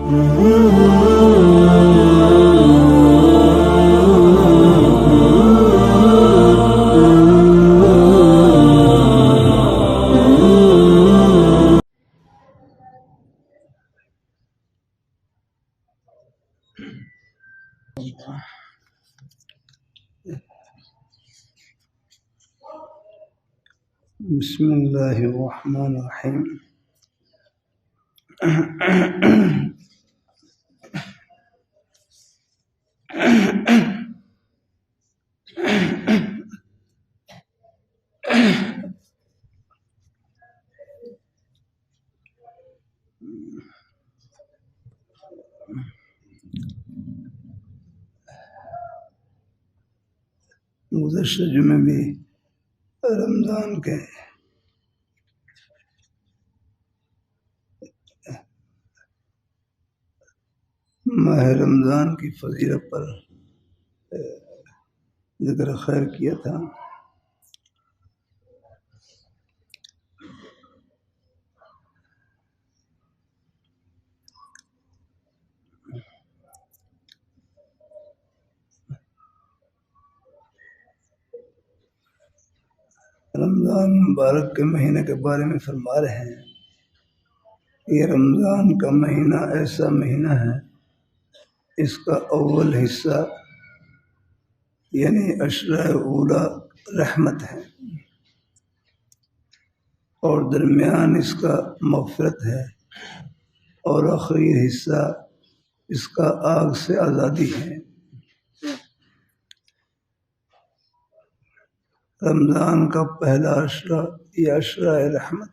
بسم اللہ الرحمن الرحیم۔ گزشتہ جمعے بھی رمضان کے ماہ رمضان کی فضیلت پر ذکر خیر کیا تھا۔ رمضان مبارک کے مہینے کے بارے میں فرما رہے ہیں، یہ رمضان کا مہینہ ایسا مہینہ ہے، اس کا اول حصہ یعنی عشرہ اولا رحمت ہے، اور درمیان اس کا مغفرت ہے، اور آخری حصہ اس کا آگ سے آزادی ہے۔ رمضان کا پہلا عشرہ یہ عشرہ رحمت،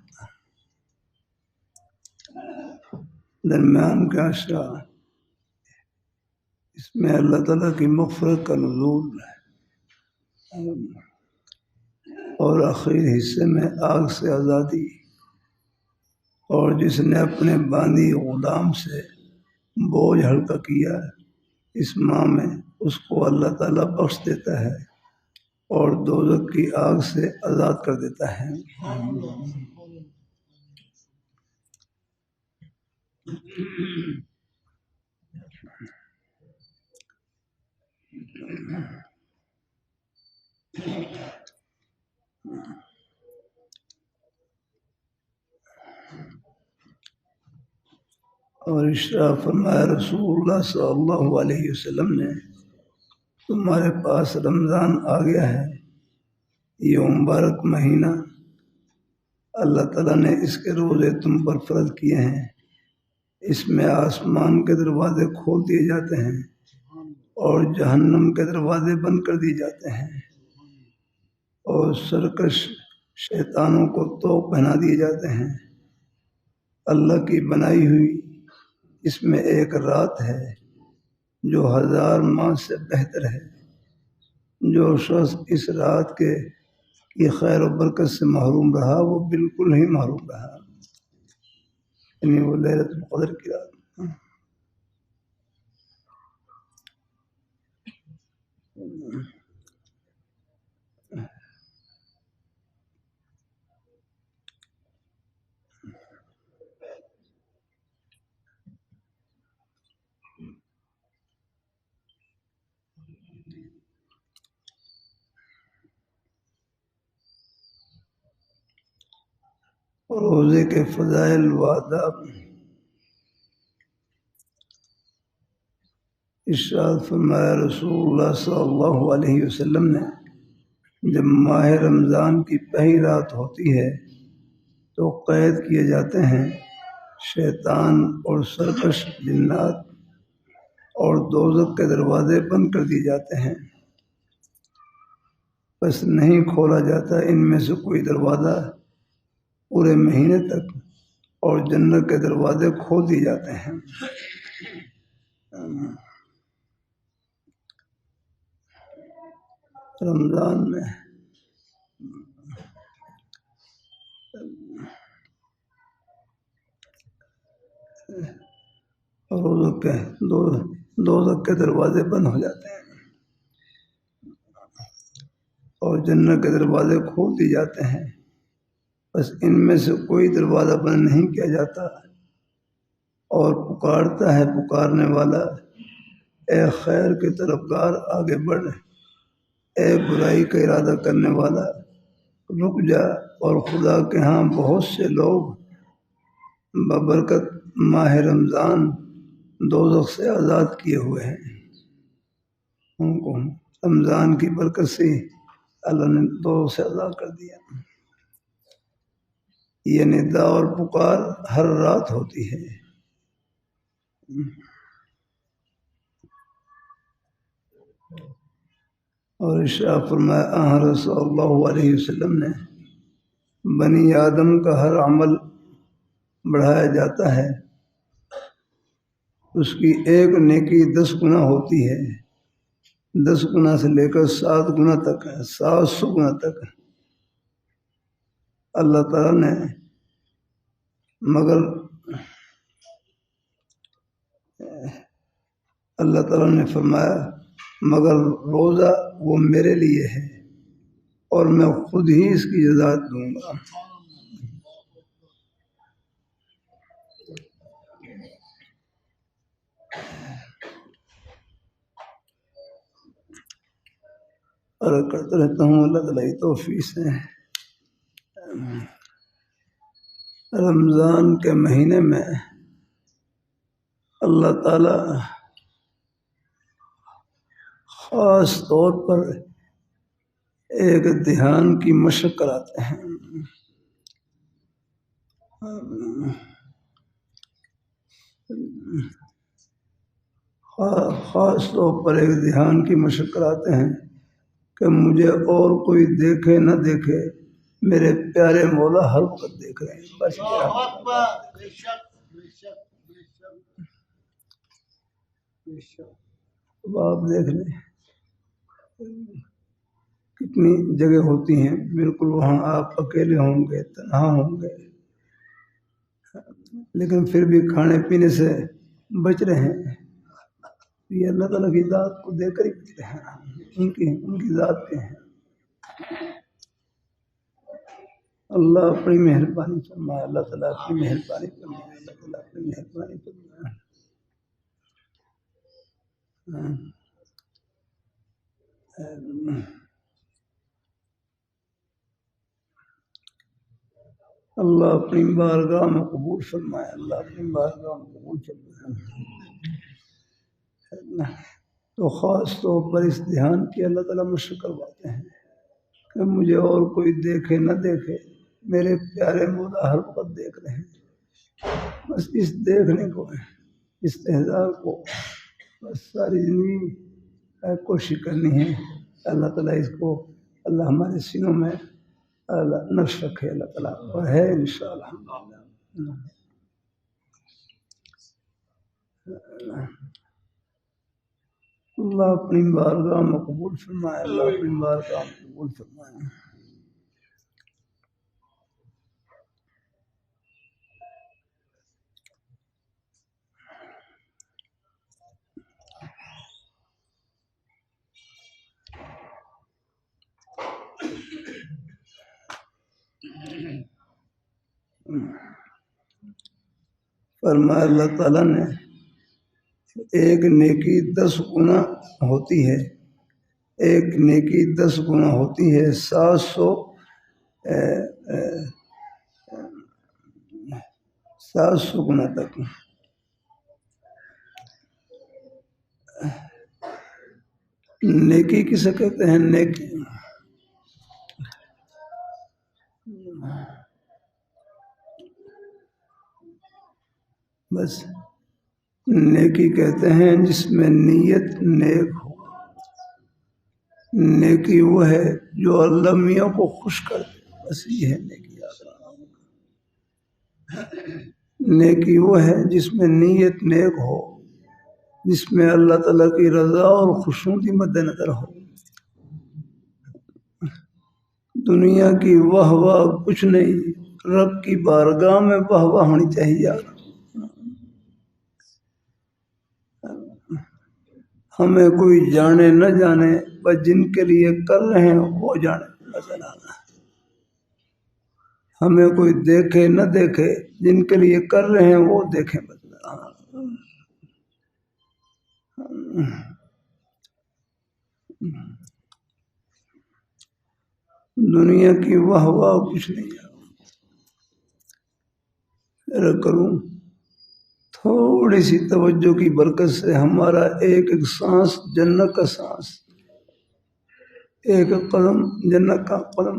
درمیان کا عشرہ اس میں اللہ تعالیٰ کی مغفرت کا نزول ہے، اور آخری حصے میں آگ سے آزادی، اور جس نے اپنے باندی غلام سے بوجھ ہلکا کیا اس ماہ میں، اس کو اللہ تعالیٰ بخش دیتا ہے اور دوزخ کی آگ سے آزاد کر دیتا ہے۔ اور ارشاد فرمایا رسول اللہ صلی اللہ علیہ وسلم نے، تمہارے پاس رمضان آ گیا ہے، یہ مبارک مہینہ اللہ تعالیٰ نے اس کے روزے تم پر فرض کیے ہیں، اس میں آسمان کے دروازے کھول دیے جاتے ہیں اور جہنم کے دروازے بند کر دیے جاتے ہیں، اور سرکش شیطانوں کو طوق پہنا دیے جاتے ہیں۔ اللہ کی بنائی ہوئی اس میں ایک رات ہے جو 1000 ماہ سے بہتر ہے۔ جو شخص اس رات کے کی خیر و برکت سے محروم رہا وہ بالکل ہی محروم رہا، یعنی وہ لیلۃ القدر کی رات۔ روزے کے فضائل و آداب، ارشاد فرمایا رسول اللہ صلی اللہ علیہ وسلم نے، جب ماہ رمضان کی پہلی رات ہوتی ہے تو قید کیے جاتے ہیں شیطان اور سرکش جنات، اور دوزخ کے دروازے بند کر دیے جاتے ہیں، بس نہیں کھولا جاتا ان میں سے کوئی دروازہ پورے مہینے تک، اور جنت کے دروازے کھول دیے جاتے ہیں۔ رمضان میں دوزخ کے دروازے بند ہو جاتے ہیں اور جنت کے دروازے کھول دیے جاتے ہیں، بس ان میں سے کوئی دروازہ بند نہیں کیا جاتا اور پکارتا ہے پکارنے والا، اے خیر کے طرفدار آگے بڑھ، اے برائی کا ارادہ کرنے والا رک جا۔ اور خدا کے ہاں بہت سے لوگ ببرکت ماہ رمضان دوزخ سے آزاد کیے ہوئے ہیں، ان کو رمضان کی برکت سے اللہ نے دوزخ سے آزاد کر دیا۔ یہ ندا اور پکار ہر رات ہوتی ہے۔ اور ارشاد فرمایا صلی اللہ علیہ وسلم نے، بنی آدم کا ہر عمل بڑھایا جاتا ہے، اس کی ایک نیکی 10 گنا ہوتی ہے، 10 گنا سے لے کر 7 گنا تک ہے، 700 گنا تک۔ اللہ تعالیٰ نے فرمایا مگر روزہ وہ میرے لیے ہے اور میں خود ہی اس کی جزا دوں گا۔ اور کرتا رہتا ہوں، اللہ تعالیٰ کی توفیق سے رمضان کے مہینے میں اللہ تعالیٰ خاص طور پر ایک دھیان کی مشق کراتے ہیں، خاص طور پر ایک دھیان کی مشق کراتے ہیں کہ مجھے اور کوئی دیکھے نہ دیکھے، میرے پیارے مولا ہر وقت دیکھ رہے ہیں۔ بس اب آپ دیکھ لیں کتنی جگہ ہوتی ہیں بالکل وہاں آپ اکیلے ہوں گے، تنہا ہوں گے، لیکن پھر بھی کھانے پینے سے بچ رہے ہیں۔ یہ اللہ تعالیٰ کی ذات کو دیکھ کر ہی بچ رہے ہیں، ان کی ذات پہ ہیں۔ اللہ اپنی مہربانی فرمائے، اللہ تعالیٰ اپنی مہربانی فرمائے، اللہ تعالیٰ اپنی مہربانی فرمائے۔ اللہ اپنی بارگاہ میں قبول فرمائے، اللہ اپنی بارگاہ میں قبول فرمائے۔ تو خاص طور پر اس دھیان کی اللہ تعالیٰ مشق کرواتے ہیں کہ مجھے اور کوئی دیکھے نہ دیکھے، میرے پیارے مولا ہر وقت دیکھ رہے ہیں۔ بس اس دیکھنے کو، استحضار کو بس ساری زندگی کوشش کرنی ہے۔ اللہ تعالیٰ اس کو اللہ ہمارے سینوں میں اللہ نقش رکھے، اللہ تعالیٰ اور ہے انشاءاللہ۔ اللہ اپنی بارگاہ میں قبول فرمائے، اللہ اپنی بارگاہ میں قبول فرمائے۔ فرمایا اللہ تعالیٰ نے ایک نیکی 10 گنا ہوتی ہے، ایک نیکی 10 گنا ہوتی ہے، 700 گنا تک۔ نیکی کسے کہتے ہیں؟ نیکی بس نیکی کہتے ہیں جس میں نیت نیک ہو۔ نیکی وہ ہے جو اللہ میاں کو خوش کر دے، بس یہ ہے نیکی۔ نیکی وہ ہے جس میں نیت نیک ہو، جس میں اللہ تعالیٰ کی رضا اور خوشنودی مد نظر ہو۔ دنیا کی واہ واہ کچھ نہیں، رب کی بارگاہ میں واہ واہ ہونی چاہیے۔ ہمیں کوئی جانے نہ جانے، پر جن کے لیے کر رہے ہیں وہ جانے نظر آنا۔ ہمیں کوئی دیکھے نہ دیکھے، جن کے لیے کر رہے ہیں وہ دیکھیں نظر آنا۔ دنیا کی واہ واہ کچھ نہیں ہے. کروں تھوڑی سی توجہ کی برکت سے ہمارا ایک ایک سانس جنت کا سانس، ایک قدم جنت کا قدم،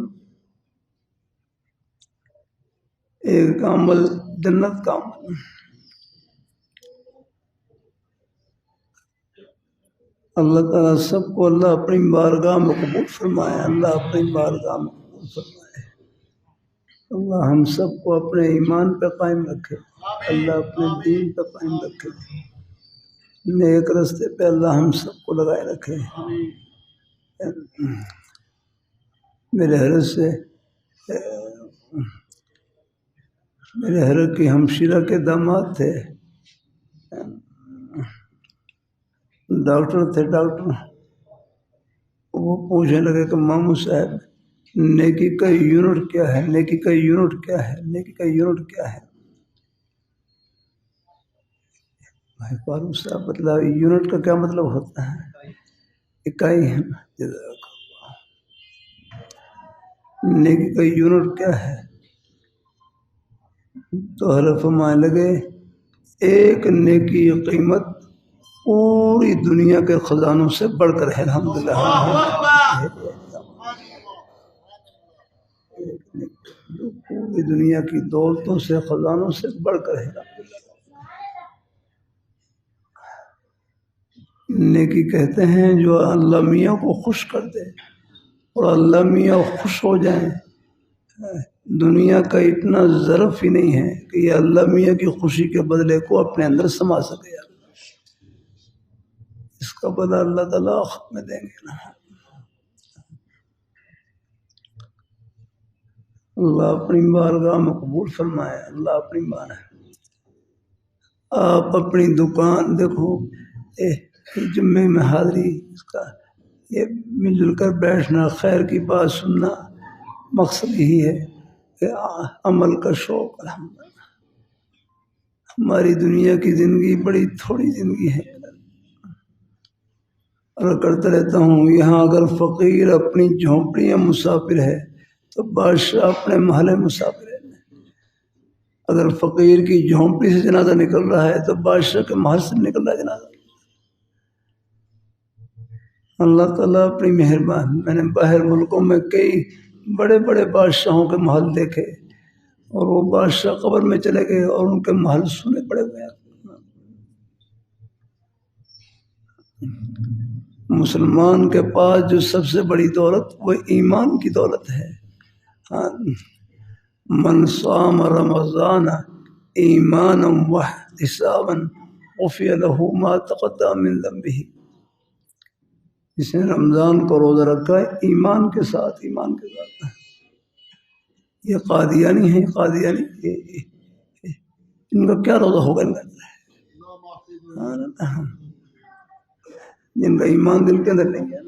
ایک عمل جنت کا عمل. اللہ تعالیٰ سب کو اللہ اپنی بارگاہ میں قبول فرمائے. اللہ اپنی بارگاہ میں قبول فرمائے. اللہ ہم سب کو اپنے ایمان پہ قائم رکھے. اللہ اپنے دین پہ قائم رکھے. نیک رستے پہ اللہ ہم سب کو لگائے رکھے. میرے حضرت کی ہمشیرہ کے داماد تھے، ڈاکٹر تھے. ڈاکٹر وہ پوچھنے لگے کہ ماموں صاحب نیکی کا یونٹ کیا ہے؟ نیکی کا یونٹ کیا ہے؟ نیکی کا یونٹ کیا ہے؟ بھائی فاروق صاحب مطلب یونٹ کا کیا مطلب ہوتا ہے؟ اکائی ہے. نیکی کا یونٹ کیا ہے؟ تو حضرت فرمانے لگے ایک نیکی کی قیمت پوری دنیا کے خزانوں سے بڑھ کر ہے. الحمدللہ پوری دنیا کی دولتوں سے خزانوں سے بڑھ کر ہے. نیکی کہتے ہیں جو اللہ میاں کو خوش کر دے اور اللہ میاں خوش ہو جائیں. دنیا کا اتنا ظرف ہی نہیں ہے کہ یہ اللہ میاں کی خوشی کے بدلے کو اپنے اندر سما سکے. اس کا بدلہ اللہ تعالیٰ آخرت میں دیں گے نا. اللہ اپنی بارگاہ میں قبول فرمائے. اللہ اپنی بارگاہ. آپ اپنی دکان دیکھو، جمعے میں حاضری اس کا یہ مل جل کر بیٹھنا، خیر کی بات سننا، مقصد یہی ہے کہ عمل کا شوق. الحمدللہ ہماری دنیا کی زندگی بڑی تھوڑی زندگی ہے. اور کرتا رہتا ہوں یہاں اگر فقیر اپنی جھونپڑی میں مسافر ہے تو بادشاہ اپنے محل مسافر ہے. اگر فقیر کی جھونپڑی سے جنازہ نکل رہا ہے تو بادشاہ کے محل سے نکل رہا ہے جنازہ. اللہ تعالیٰ اپنی مہربان. میں نے باہر ملکوں میں کئی بڑے بڑے بادشاہوں کے محل دیکھے اور وہ بادشاہ قبر میں چلے گئے اور ان کے محل سنے پڑے ہوئے ہیں. مسلمان کے پاس جو سب سے بڑی دولت وہ ایمان کی دولت ہے. من صام رمضان ایمانا واحتسابا غفر له ما تقدم من ذنبه. جس نے رمضان کو روزہ رکھا ہے ایمان کے ساتھ، ایمان کے ساتھ. یہ قادیانی ہیں، قادیانی ان کا کیا روزہ ہوگا؟ جن کا ایمان دل کے اندر نہیں ہے.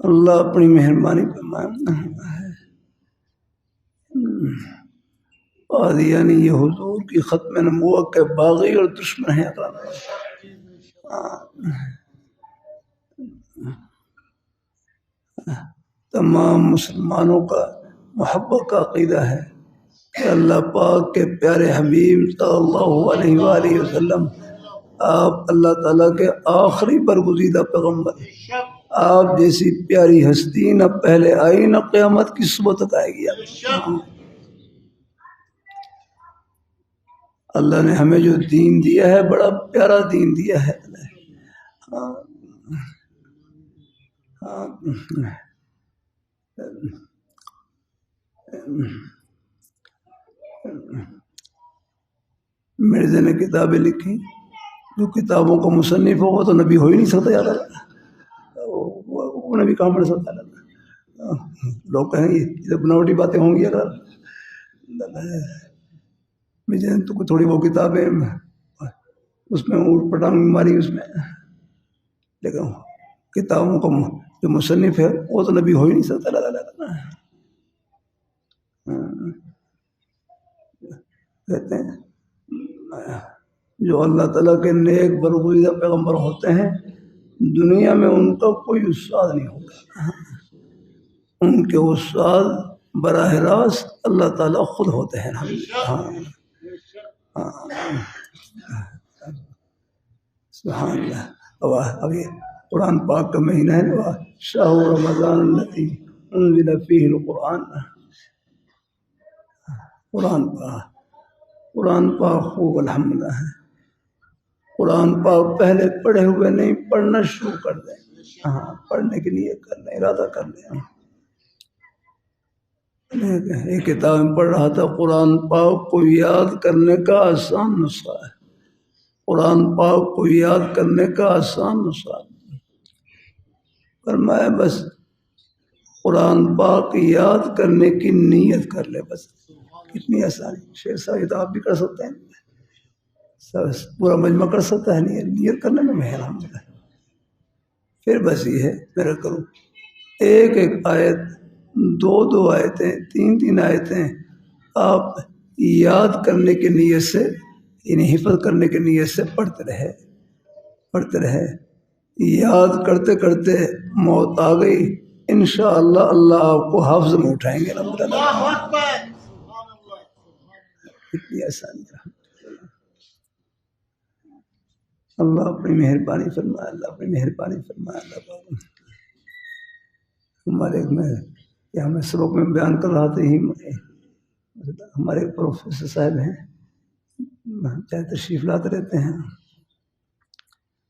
اللہ اپنی مہربانی فرمائے. قادیانی یہ حضور کی ختم نبوت کے باغی اور دشمن ہیں. تمام مسلمانوں کا محبت کا عقیدہ ہے کہ اللہ پاک کے پیارے حبیب صلی اللہ علیہ وآلہ وسلم آپ اللہ تعالیٰ کے آخری برگزیدہ پیغمبر ہیں. آپ جیسی پیاری ہستی نہ پہلے آئی نہ قیامت کی صبح تک آئے گی. اللہ نے ہمیں جو دین دیا ہے بڑا پیارا دین دیا ہے. مرزا نے کتابیں لکھی، جو کتابوں کا مصنف ہوگا تو نبی ہو ہی نہیں سکتا. یار وہ نبی کہاں بن سکتا؟ لوگ کہیں گے یہ بناوٹی باتیں ہوں گی. اگر تو تھوڑی وہ کتابیں اس میں اوٹ پٹانگ ماری اس میں، لیکن کتابوں کا جو مصنف ہے وہ تو نبی ہو ہی نہیں سکتا. کہتے ہیں جو اللہ تعالیٰ کے نیک برگزیدہ پیغمبر ہوتے ہیں دنیا میں ان کا کوئی استاد نہیں ہوگا، ان کے استاد براہ راست اللہ تعالیٰ خود ہوتے ہیں۔ سبحان اللہ۔ ابھی قرآن پاک کا مہینہ ہے نا، شہر رمضان الذی انزل فیہ القرآن، قرآن پاک خوب الحمدللہ ہے۔ قرآن پاک پہلے پڑھے ہوئے نہیں، پڑھنا شروع کر دیں، ہاں پڑھنے کے لیے کر لیں، ارادہ کر لیں۔ ایک کتاب میں پڑھ رہا تھا، قرآن پاک کو یاد کرنے کا آسان نسخہ ہے، قرآن پاک کو یاد کرنے کا آسان نسخہ ہے۔ فرمایا بس قرآن پاک یاد کرنے کی نیت کر لے، بس کتنی آسانی۔ شیخ صاحب تو آپ بھی کر سکتے ہیں، پورا مجمع کر سکتا ہے، نیت کرنے میں محرم ہے۔ پھر بس یہ ہے میرا کرو، ایک ایک آیت، دو آیتیں، تین آیتیں آپ یاد کرنے کی نیت سے، یعنی حفظ کرنے کی نیت سے پڑھتے رہے۔ یاد کرتے کرتے موت آ گئی، انشاءاللہ اللہ آپ کو حافظ میں اٹھائیں گے۔ اتنی آسانی ہے۔ اللہ اپنی مہربانی فرمائے، اللہ اپنی مہربانی فرمائے۔ اللہ ہمارے میں سبق میں بیان کر رہا تھا، ہمارے پروفیسر صاحب ہیں، چاہے تشریف لاتے رہتے ہیں،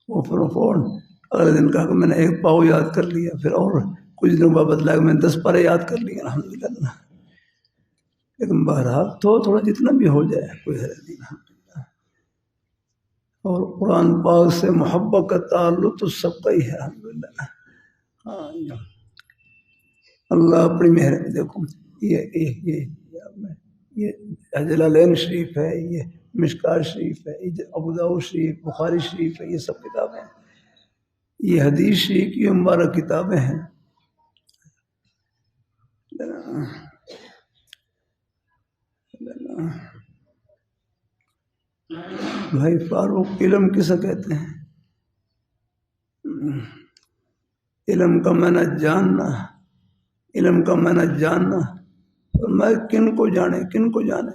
وہ فوراً اگلے دن کہا کہ میں نے ایک پاؤ یاد کر لیا، پھر اور کچھ دنوں بعد بدلا کہ میں نے 10 پارے یاد کر لیے، الحمدللہ۔ لیکن بہرحال تھوڑا جتنا بھی ہو جائے کوئی حرج نہیں، الحمدللہ۔ اور قرآن پاک سے محبت کا تعلق تو سب کا ہی ہے، الحمدللہ۔ ہاں اللہ اپنی مہربانی، دیکھو یہ جلالین شریف ہے، یہ مشکوٰۃ شریف ہے، یہ ابو داؤد شریف، بخاری شریف ہے، یہ سب کتابیں ہیں، یہ حدیث شریف کی مبارک کتابیں ہیں۔ بھائی فاروق، علم کسے کہتے ہیں؟ علم کا معنی جاننا، علم کا معنی جاننا۔ فرمایا کن کو جانے؟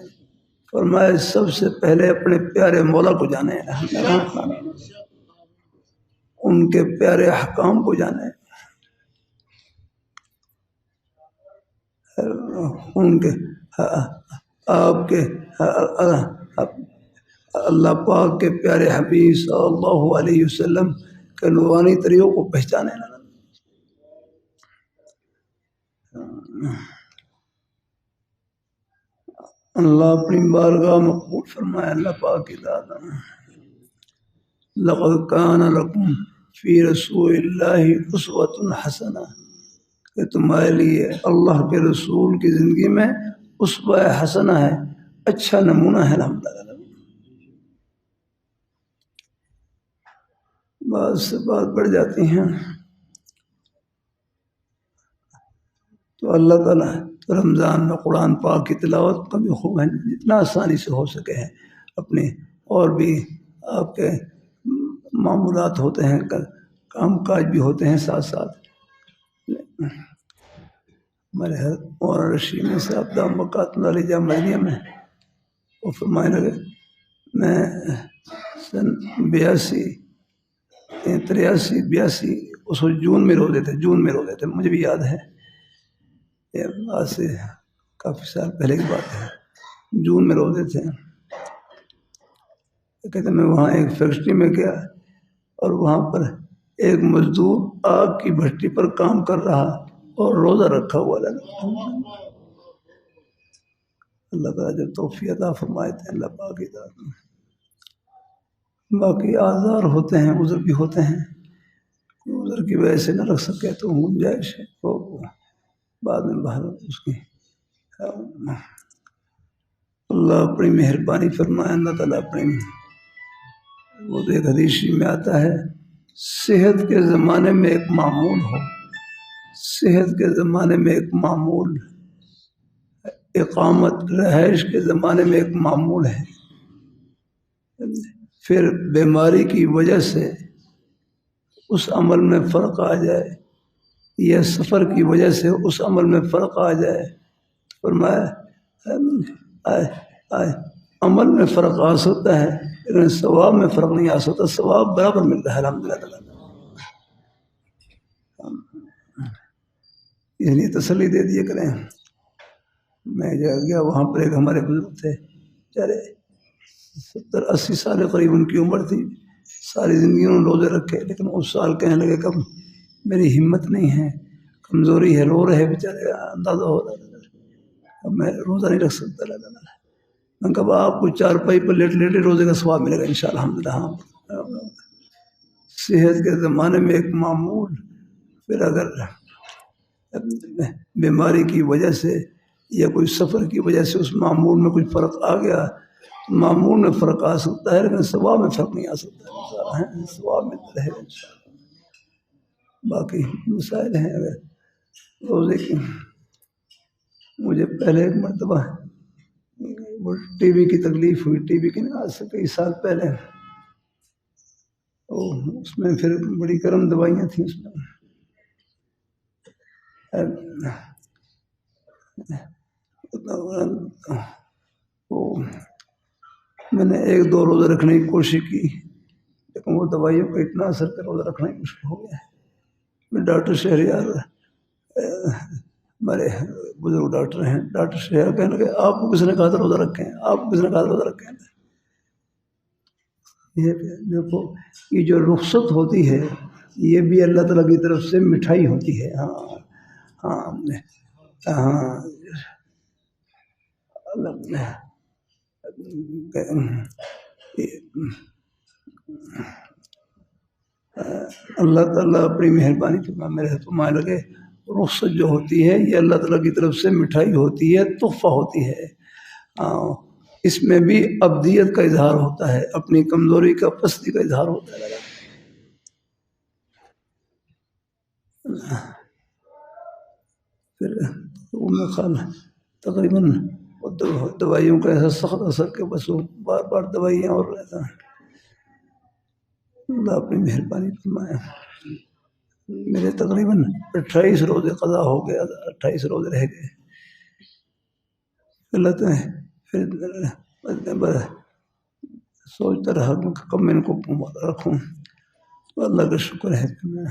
فرمایا سب سے پہلے اپنے پیارے مولا کو جانے، ان کے پیارے احکام کو جانے، ان کے آپ کے اللہ پاک کے پیارے حبیب صلی اللہ علیہ وسلم کے نورانی طریقوں کو پہچانے۔ اللہ اپنی بارگاہ میں قبول فرمائے۔ اللہ پاک کی ذات، لقد کان لکم فی رسول اللہ اسوۃ حسنہ، کہ تمہارے لیے اللہ کے رسول کی زندگی میں اسوہ حسنہ ہے، اچھا نمونہ ہے۔ الحمدللہ۔ بعض سے بات بڑھ جاتی ہیں تو اللہ تعالیٰ رمضان میں قرآن پاک کی تلاوت کا بھی خوب ہے، جتنا آسانی سے ہو سکے ہیں، اپنے اور بھی آپ کے معمولات ہوتے ہیں، کام کاج بھی ہوتے ہیں ساتھ ساتھ۔ ہمارے مولانا رشید صاحب دام بقات اللہ علیہ مدینہ میں وہ فرمائے لگے، میں سن 82 اس کو جون میں روزے تھے، مجھے بھی یاد ہے، آج سے کافی سال پہلے کی بات ہے، جون میں روزے تھے۔ کہتے میں وہاں ایک فیکٹری میں گیا اور وہاں پر ایک مزدور آگ کی بھٹی پر کام کر رہا اور روزہ رکھا ہوا لگا۔ اللہ تعالیٰ جب توفیق عطا فرمائے تھے، اللہ پاک کی ذات میں۔ باقی آزار ہوتے ہیں، عذر بھی ہوتے ہیں، عذر کی وجہ سے نہ رکھ سکے تو گنجائش ہے، وہ بعد میں باہر اس کی۔ اللہ اپنی مہربانی فرمائے۔ اللہ تعالیٰ اپنی، وہ ایک حدیث میں آتا ہے، صحت کے زمانے میں ایک معمول ہو، صحت کے زمانے میں ایک معمول، اقامت رہائش کے زمانے میں ایک معمول ہے، پھر بیماری کی وجہ سے اس عمل میں فرق آ جائے یا سفر کی وجہ سے اس عمل میں فرق آ جائے، فرمایا عمل میں فرق آ سکتا ہے لیکن ثواب میں فرق نہیں آ سکتا، ثواب برابر ملتا ہے الحمدللہ۔ اس لیے تسلی دے دیے کریں۔ میں گیا وہاں پر ایک ہمارے بزرگ تھے، بیچارے 70-80 سال قریب ان کی عمر تھی، ساری زندگی انہوں نے روزے رکھے، لیکن اس سال کہنے لگے کب میری ہمت نہیں ہے، کمزوری ہے، رو رہے بیچارے، اندازہ ہو رہا ہے اب میں روزہ نہیں رکھ سکتا۔ میں کہا آپ کو چارپائی پر لیٹ لیٹے روزے کا ثواب ملے گا انشاءاللہ الحمدللہ۔ ہاں، صحت کے زمانے میں ایک معمول، پھر اگر بیماری کی وجہ سے یا کوئی سفر کی وجہ سے اس معمول میں کچھ فرق آ گیا، معمول میں فرق آ سکتا ہے لیکن ثواب میں فرق نہیں آ سکتا، ثواب ملتا رہے گا انشاءاللہ۔ باقی مسائل ہیں اگر روزے کی، مجھے پہلے ایک مرتبہ وہ ٹی بی کی تکلیف ہوئی، ٹی بی کی آج سے کئی سال پہلے، اس میں پھر بڑی گرم دوائیاں تھیں، اس میں میں نے 1-2 روزے رکھنے کی کوشش کی لیکن وہ دوائیوں کا اتنا اثر کہ روزہ رکھنا ہی مشکل ہو گیا۔ میں ڈاکٹر شہریار، ہمارے بزرگ ڈاکٹر ہیں، ڈاکٹر شہریار کہنے لگے آپ کو کس نے کہا تھا روزہ رکھیں، آپ کو کس نے کہا تھا روزہ رکھیں۔ یہ دیکھو یہ جو رخصت ہوتی ہے یہ بھی اللہ تعالیٰ کی طرف سے مٹھائی ہوتی ہے۔ ہاں ہاں ہاں، اللہ تعالیٰ اپنی مہربانی فرما میرے فرمانے لگے رخصت جو ہوتی ہے یہ اللہ تعالیٰ کی طرف سے مٹھائی ہوتی ہے، تحفہ ہوتی ہے۔ اس میں بھی عبدیت کا اظہار ہوتا ہے، اپنی کمزوری کا، پستی کا اظہار ہوتا ہے۔ پھر تقریباً دوائیوں کا ایسا سخت اثر کہ بس وہ بار بار دوائیاں اور رہتا ہے۔ اللہ اپنی مہربانی فرمایا، میرے تقریباً 28 روزے قضا ہو گیا، 28 روزے رہ گئے۔ پھر سوچتا رہا کب میں ان کو رکھوں، اللہ کا شکر ہے کہ میں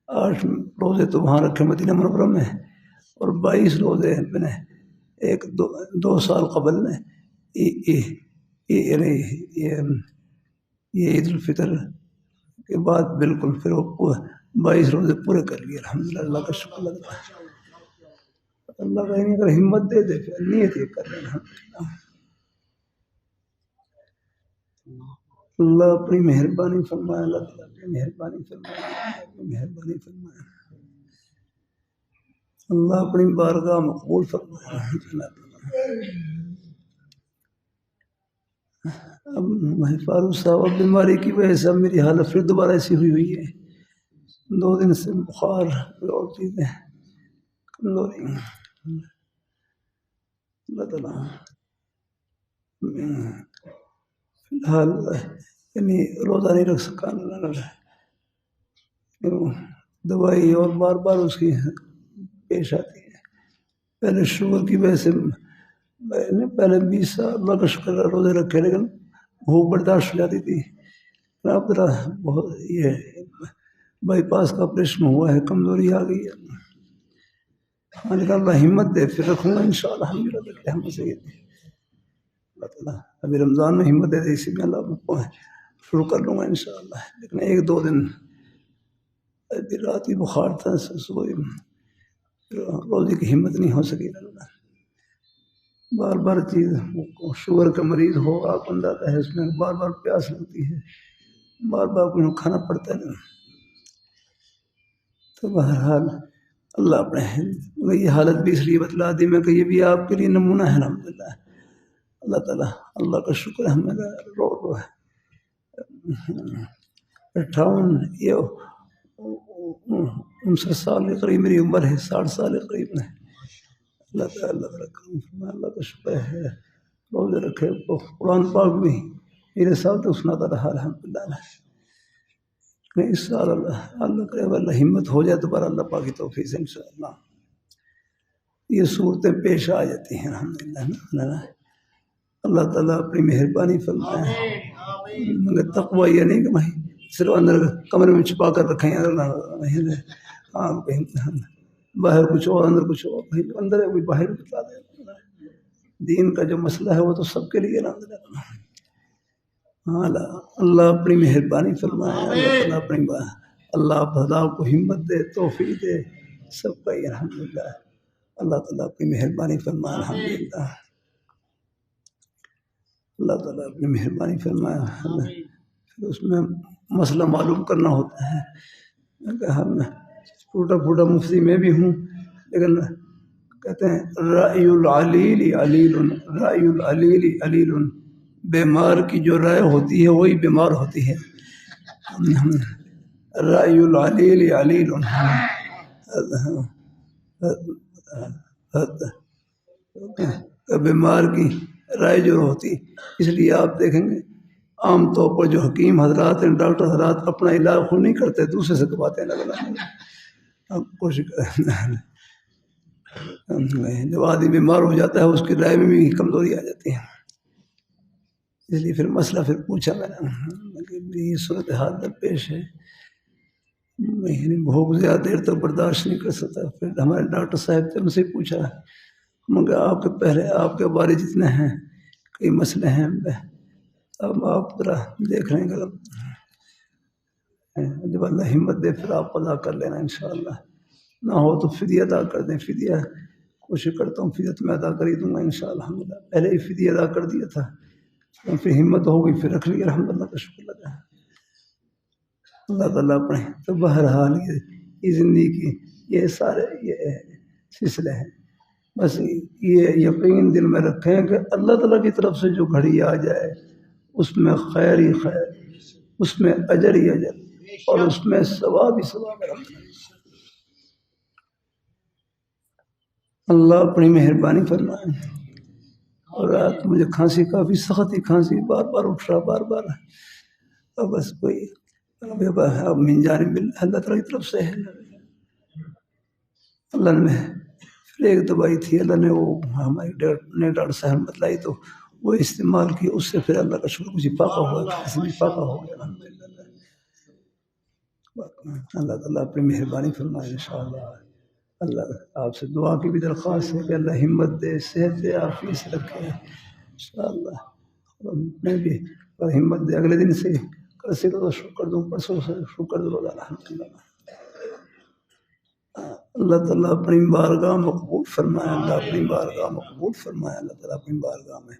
8 روزے تو وہاں رکھے مدینہ منورہ میں، اور 22 روزے میں نے 2 سال قبل میں یہ عید الفطر کے بعد بالکل پھر وہ 22 روزے پورے کر لیے الحمدللہ۔ اللہ کا شکر لگتا ہے، اللہ کا اگر ہمت دے دے پھر نیت یہ کر لینا۔ اللہ اپنی مہربانی فرمائے، اللہ تعالیٰ اپنی مہربانی فرمائے، اپنی مہربانی فرمائے، اللہ اپنی بارگاہ مقبول فرمائے۔ اب فاروق صاحب بیماری کی وجہ سے میری حالت پھر دوبارہ ایسی ہوئی ہے، 2 دن سے بخار اور چیزیں کمزوری۔ اللہ تعالیٰ فی الحال یعنی روزہ نہیں رکھ سکا، دوائی اور بار بار اس کی پیش آتی ہے۔ پہلے شوگر کی وجہ سے میں نے پہلے 20 سال اللہ کا شکر روزے رکھے لیکن بھوک برداشت ہو جاتی تھی۔ اب ذرا بہت یہ بائی پاس کا آپریشن ہوا ہے، کمزوری آ گئی ہے، اللہ ہمت دے پھر رکھوں گا انشاءاللہ۔ ہمت سے اللہ تعالیٰ ابھی رمضان میں ہمت دے دے، اسی میں اللہ شروع کر لوں گا انشاءاللہ۔ لیکن 1-2 دن ابھی رات کی بخار تھا، روزے کی ہمت نہیں ہو سکی۔ بار بار چیز شوگر کا مریض ہو، آپ اندازہ ہے اس میں بار بار پیاس لگتی ہے، بار بار کچھ کھانا پڑتا ہے۔ تو بہرحال اللہ اپنے یہ حالت بھی اس لیے بتلا دی میں کہ یہ بھی آپ کے لیے نمونہ ہے الحمدللہ۔ اللہ تعالیٰ اللہ کا شکر ہے، ہمیں رو ہے 59 سال کے قریب میری عمر ہے، 60 سال کے قریب میں۔ اللہ تعالیٰ اللہ کا شکر ہے، روزے رکھے، قرآن پاک بھی میرے سال تو سناتا رہا الحمدللہ. اس سال اللہ کرے اللہ ہمت ہو جائے تو پر اللہ پاک کی توفیق سے انشاءاللہ یہ صورتیں پیش آ جاتی ہیں الحمدللہ. اللہ تعالیٰ اپنی مہربانی فرمائے. مگر تقوی یہ نہیں کہ بھائی صرف اندر کمرے میں چھپا کر رکھیں ہاں باہر کچھ اور اندر کچھ اور. بھائی اندر ہے کوئی باہر بتا دے. دین کا جو مسئلہ ہے وہ تو سب کے لیے اللہ اپنی مہربانی فرمائے. اللہ تعالیٰ اپنی اللہ بھلا کو ہمت دے توفیق دے سب کا. الحمدللہ اللہ تعالیٰ اپنی مہربانی فرمائے. الحمدللہ اللہ تعالیٰ اپنی مہربانی فرمائے. پھر اس میں مسئلہ معلوم کرنا ہوتا ہے. ہم ٹوٹا پھوٹا مفتی میں بھی ہوں لیکن کہتے ہیں رائے العلیل علیل رائے العلیل علیل. بیمار کی جو رائے ہوتی ہے وہی بیمار ہوتی ہے. رائے العلیل علیل. بیمار کی رائے جو ہوتی اس لیے آپ دیکھیں گے عام طور پر جو حکیم حضرات ہیں ڈاکٹر حضرات اپنا علاج خود نہیں کرتے دوسرے سے کرواتے ہیں. اب کوشش کریں جب آدمی بیمار ہو جاتا ہے اس کی رائے میں بھی کمزوری آ جاتی ہے. اس لیے پھر مسئلہ پھر پوچھا میں نے یہ صورت حال درپیش ہے. میں بھوک زیادہ دیر تک برداشت نہیں کر سکتا. پھر ہمارے ڈاکٹر صاحب سے ان سے پوچھا مگر آپ کے پہلے آپ کے بارے جتنے ہیں کئی مسئلے ہیں اب آپ ذرا دیکھ لیں گے. جب اللہ ہمت دے پھر آپ ادا کر لینا انشاءاللہ. نہ ہو تو فدیہ ادا کر دیں. فدیہ کوشش کرتا ہوں فدیہ میں ادا کر ہی دوں گا انشاءاللہ. الحمدللہ پہلے ہی فدیہ ادا کر دیا تھا پھر ہمت ہو گئی پھر رکھ لیا الحمدللہ کا شکر لگا. اللہ تعالیٰ اپنے تو بہرحال یہ زندگی کی یہ سارے یہ سلسلے ہیں. بس یہ یقین دل میں رکھیں کہ اللہ تعالیٰ کی طرف سے جو گھڑی آ جائے اس میں خیر ہی خیر اس میں اجر ہی اجر اور اس میں ثواب ہی ثواب. اللہ اپنی مہربانی فرمائے. اور رات مجھے کھانسی کافی سخت ہی کھانسی بار بار اٹھ رہا بار بار. اب بس کوئی اب من جانب اللہ تعالیٰ کی طرف سے ہے. اللہ نے پھر ایک دوائی تھی اللہ نے وہ ہمارے ڈاکٹر صاحب بتلائی تو وہ استعمال کی اس سے پھر اللہ کا شکر مجھے فاقہ ہوا فاقہ ہو گیا الحمدللہ. اللہ تعالیٰ اپنی مہربانی فرمائے انشاءاللہ. اللہ آپ سے دعا کی بھی درخواست ہے کہ اللہ ہمت دے صحت دے عافیت سے رکھے انشاءاللہ. میں بھی اور ہمت دے اگلے دن سے کل سے تو شکر دوں پرسوں سے شکر دوں الحمدللہ. اللہ تعالیٰ اپنی بارگاہ مقبول فرمائے. اللہ اپنی بارگاہ مقبول فرمائے. اللہ تعالیٰ اپنی بارگاہ میں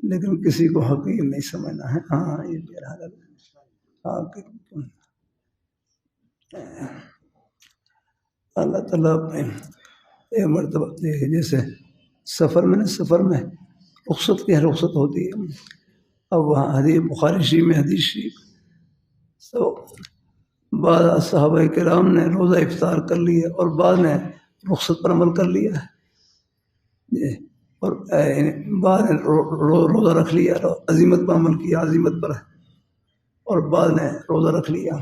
لیکن کسی کو حقیر نہیں سمجھنا ہے. ہاں یہ میرا حال ہے. اللہ تعالیٰ اپنے ایک مرتبہ جیسے سفر میں رخصت کی رخصت ہوتی ہے. اب وہاں حدیث بخاری شریف میں حدیث شریف تو بعض صحابہ کرام نے روزہ افطار کر لیا اور بعض نے رخصت پر عمل کر لیا ہے اور بعض نے روزہ رکھ لیا عزیمت پر عمل کیا عزیمت پر اور بعض نے روزہ رکھ لیا.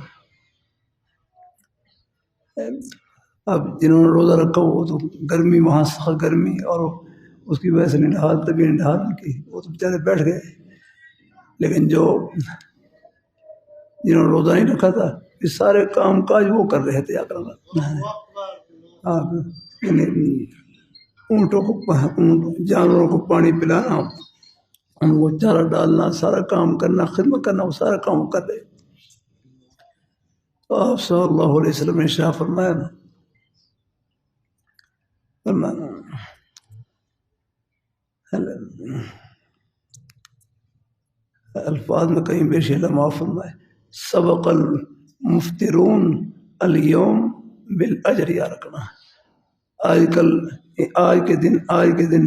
اب جنہوں نے روزہ رکھا وہ تو گرمی وہاں سخت گرمی اور اس کی وجہ سے نڈھال طبی نڈھال کی وہ تو بیچارے بیٹھ گئے. لیکن جنہوں نے روزہ نہیں رکھا تھا یہ سارے کام کاج وہ کر رہے تھے. اونٹوں کو جانوروں کو پانی پلانا ان کو چارہ ڈالنا سارا کام کرنا خدمت کرنا وہ سارا کام کر رہے. تو آپ صلی اللہ علیہ وسلم نے شاہ فرمایا الفاظ میں کہیں بے شیلا معاف فرمائے سبق المفترون اليوم بالاجر یا رکھنا. آج کے دن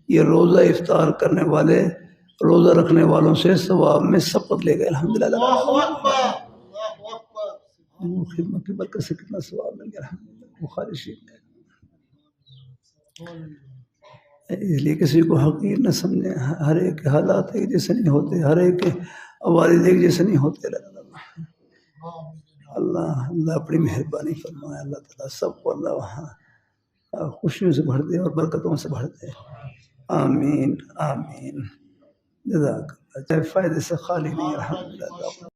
یہ روزہ افطار کرنے والے روزہ رکھنے والوں سے ثواب میں سبقت لے گئے الحمدللہ. خدمت کی برکت سے کتنا ثواب مل گیا الحمدللہ. بخاری شریف میں اس لیے کسی کو حقیر نہ سمجھیں، ہر ایک کے حالات ایک جیسے نہیں ہوتے، ہر ایک کے والد ایک جیسے نہیں ہوتے۔ اللہ اپنی مہربانی فرمائے، اللہ تعالیٰ سب کو اللہ وہاں خوشیوں سے بھر دے اور برکتوں سے بھر دے، آمین آمین۔ جزاک اللہ، چاہے فائدے سے خالی نہیں، الحمدللہ۔